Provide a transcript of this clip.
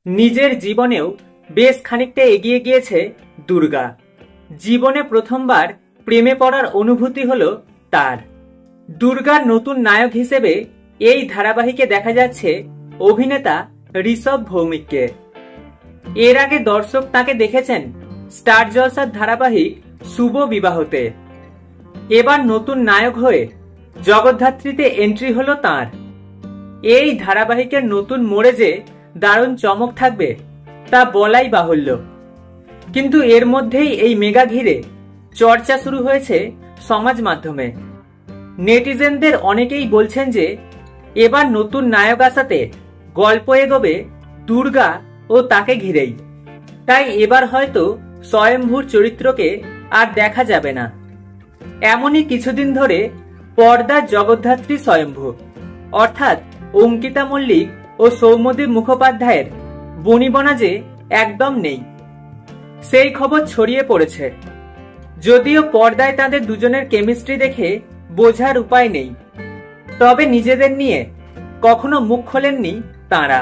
নিজের জীবনেও বেশ খানিকটা এগিয়ে গিয়েছে দুর্গা। জীবনে প্রথমবার প্রেমে পড়ার অনুভূতি হলো তার। দুর্গার নতুন নায়ক হিসেবে এই ধারাবাহিকে দেখা যাচ্ছে অভিনেতা ঋষভ ভৌমিককে। এর আগে দর্শক তাকে দেখেছেন স্টার জলসার ধারাবাহিক শুভ বিবাহতে। এবার নতুন নায়ক হয়ে জগদ্ধাত্রীতে এন্ট্রি হলো তার। এই ধারাবাহিকের নতুন মোড়ে যে দারুণ চমক থাকবে তা বলাই বাহুল্য। কিন্তু এর মধ্যেই এই মেগা ঘিরে চর্চা শুরু হয়েছে সমাজ মাধ্যমে। নেটিজেনদের অনেকেই বলছেন যে এবার নতুন নায়ক আসাতে গল্প এগোবে দুর্গা ও তাকে ঘিরেই। তাই এবার হয়তো স্বয়ম্ভূর চরিত্রকে আর দেখা যাবে না। এমনই কিছুদিন ধরে পর্দার জগদ্ধাত্রী স্বয়ম্ভূ অর্থাৎ অঙ্কিতা মল্লিক ও সৌম্যদীপ মুখোপাধ্যায়ের বনিবনা যে একদম নেই, সেই খবর ছড়িয়ে পড়েছে। যদিও পর্দায় তাদের দুজনের কেমিস্ট্রি দেখে বোঝার উপায় নেই, তবে নিজেদের নিয়ে কখনো মুখ খোলেননি তাঁরা।